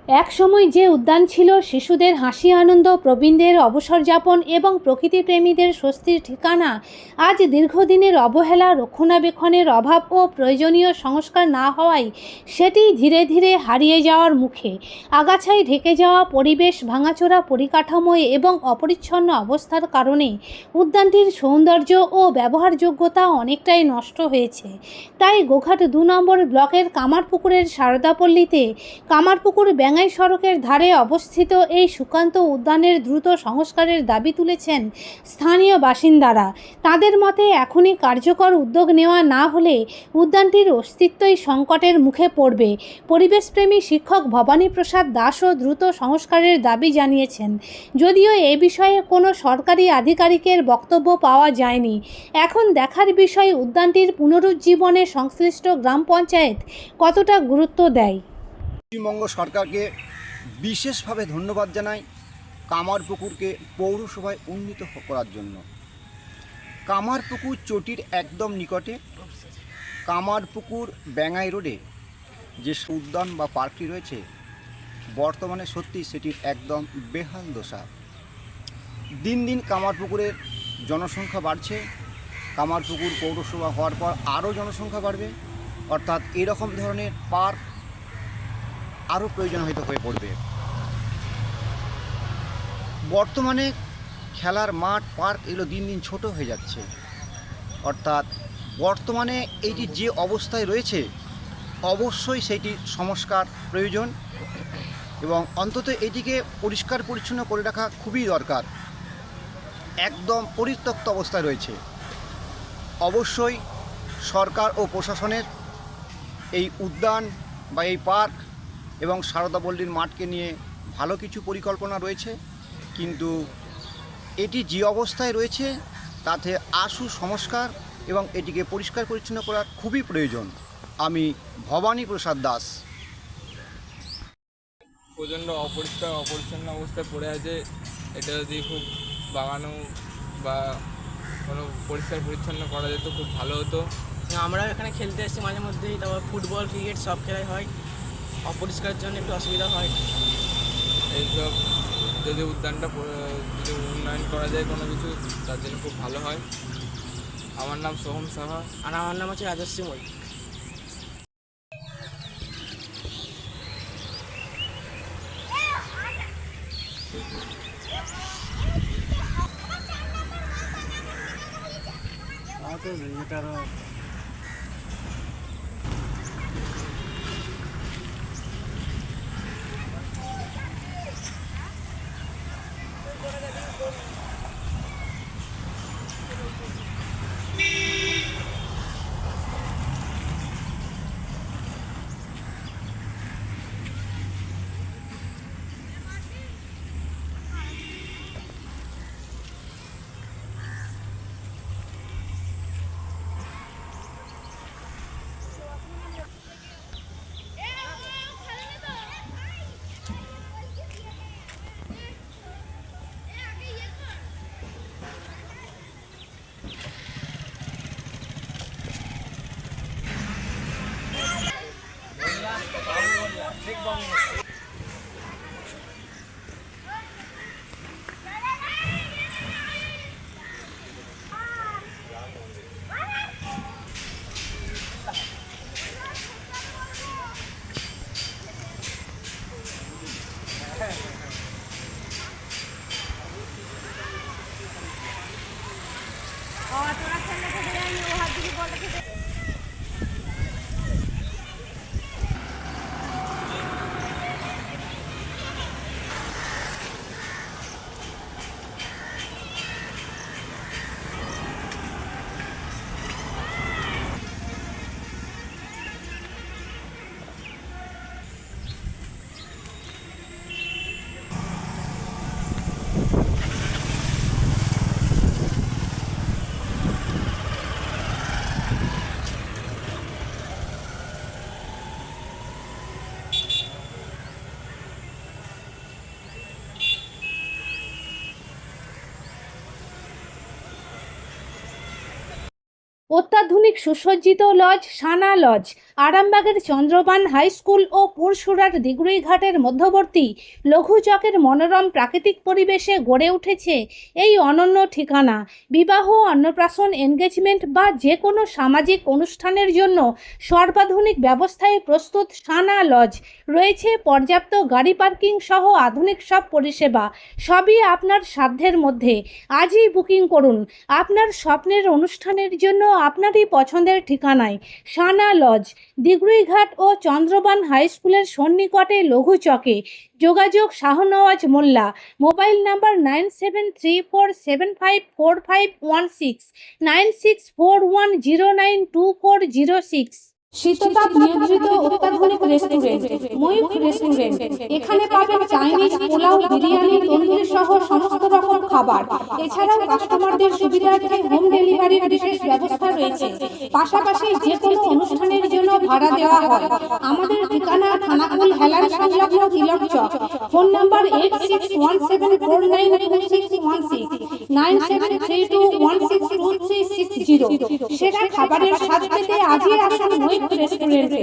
এক সময় যে উদ্যান ছিল শিশুদের হাসি আনন্দ, প্রবীণদের অবসর যাপন এবং প্রকৃতিপ্রেমীদের স্বস্তির ঠিকানা, আজ দীর্ঘদিনের অবহেলা, রক্ষণাবেক্ষণের অভাব ও প্রয়োজনীয় সংস্কার না হওয়ায় সেটি ধীরে ধীরে হারিয়ে যাওয়ার মুখে। আগাছায় ঢেকে যাওয়া পরিবেশ, ভাঙাচোরা পরিকাঠামো এবং অপরিচ্ছন্ন অবস্থার কারণে উদ্যানটির সৌন্দর্য ও ব্যবহারযোগ্যতা অনেকটাই নষ্ট হয়েছে। তাই গোঘাট ২ নম্বর ব্লকের কামারপুকুরের সারদাপল্লীতে কামারপুকুর ব্যাঙ্গাই সড়কের ধারে অবস্থিত এই সুকান্ত উদ্যানের দ্রুত সংস্কারের দাবি তুলেছেন স্থানীয় বাসিন্দারা। তাদের মতে এখনই কার্যকর উদ্যোগ নেওয়া না হলে উদ্যানটির অস্তিত্বই সংকটের মুখে পড়বে। পরিবেশপ্রেমী শিক্ষক ভবানী প্রসাদ দাসও দ্রুত সংস্কারের দাবি জানিয়েছেন। যদিও এ বিষয়ে কোনো সরকারি আধিকারিকের বক্তব্য পাওয়া যায়নি। এখন দেখার বিষয় উদ্যানটির পুনরুজ্জীবনে সংশ্লিষ্ট গ্রাম পঞ্চায়েত কতটা গুরুত্ব দেয়। পশ্চিমবঙ্গ সরকারকে বিশেষভাবে ধন্যবাদ জানাই কামারপুকুরকে পৌরসভায় উন্নীত করার জন্য। কামারপুকুর চটির একদম নিকটে কামারপুকুর ব্যাঙ্গাই রোডে যে উদ্যান বা পার্কটি রয়েছে, বর্তমানে সত্যি সেটির একদম বেহাল দশা। দিন দিন কামারপুকুরের জনসংখ্যা বাড়ছে। কামারপুকুর পৌরসভা হওয়ার পর আরও জনসংখ্যা বাড়বে, অর্থাৎ এরকম ধরনের পার্ক আরও প্রয়োজন হয়তো হয়ে পড়বে। বর্তমানে খেলার মাঠ, পার্ক এগুলো দিন দিন ছোট হয়ে যাচ্ছে। অর্থাৎ বর্তমানে এইটি যে অবস্থায় রয়েছে, অবশ্যই সেইটি সংস্কার প্রয়োজন এবং অন্তত এটিকে পরিষ্কার পরিচ্ছন্ন করে রাখা খুবই দরকার। একদম পরিত্যক্ত অবস্থায় রয়েছে। অবশ্যই সরকার ও প্রশাসনের এই উদ্যান বা এই পার্ক এবং সারদাপল্লীর মাঠকে নিয়ে ভালো কিছু পরিকল্পনা রয়েছে, কিন্তু এটি যে অবস্থায় রয়েছে তাতে আশু সংস্কার এবং এটিকে পরিষ্কার পরিচ্ছন্ন করার খুবই প্রয়োজন। আমি ভবানী প্রসাদ দাস। প্রচণ্ড অপরিচ্ছন্ন অবস্থায় পড়ে আছে। এটা যদি খুব বাগানো বা কোনো পরিষ্কার পরিচ্ছন্ন করা যেত খুব ভালো হতো। আমরা এখানে খেলতে এসেছি মাঝে মধ্যেই, তারপর ফুটবল, ক্রিকেট সব খেলাই হয়। অপরিষ্কারের জন্য একটু অসুবিধা হয়। এইসব যদি উদ্যানটা যদি উন্নয়ন করা যায় কোনো কিছু, তার জন্য খুব ভালো হয়। আমার নাম সোহম সাহা। আর আমার নাম হচ্ছে রাজশ্রী মৈত্র। অত্যাধুনিক সুসজ্জিত লজ সানা লজ আরামবাগের চন্দ্রবান হাই স্কুল ও পুরসুরার দিগুড়িঘাটের মধ্যবর্তী লঘু চকের মনোরম প্রাকৃতিক পরিবেশে গড়ে উঠেছে এই অনন্য ঠিকানা। বিবাহ, অন্নপ্রাশন, এনগেজমেন্ট বা যে কোনো সামাজিক অনুষ্ঠানের জন্য সর্বাধুনিক ব্যবস্থায় প্রস্তুত সানা লজ। রয়েছে পর্যাপ্ত গাড়ি পার্কিং সহ আধুনিক সব পরিষেবা, সবই আপনার সাধ্যের মধ্যে। আজই বুকিং করুন আপনার স্বপ্নের অনুষ্ঠানের জন্য আপনারই পছন্দের ঠিকানায়। সানা লজ, দিগুড়িঘাট ও চন্দ্রবান হাই স্কুলের সন্নিকটে লঘু চকে। যোগাযোগ শাহনওয়াজ মোল্লা, মোবাইল নাম্বার 9734754516, 9641092406। শীততাপ নিয়ন্ত্রিত অত্যাধুনিক রেস্টুরেন্ট ময়ূখ রেস্টুরেন্ট। এখানে পাবেন চাইনিজ, পোলাও, বিরিয়ানি, তন্দুরি সহ সমস্ত রকম খাবার। এছাড়াও কাস্টমারদের সুবিধার্থে হোম ডেলিভারির বিশেষ ব্যবস্থা রয়েছে। পাশাপাশি যে কোনো অনুষ্ঠানের জন্য ভাড়া দেওয়া হয়। আমাদের ঠিকানা থানাকুল হেলান সংলগ্ন তিলক চক। Phone number 8617492616, 9732162360। সেরা খাবারের স্বাদ পেতে আজই আসুন ময়ূখ রেস্টুরেন্টে।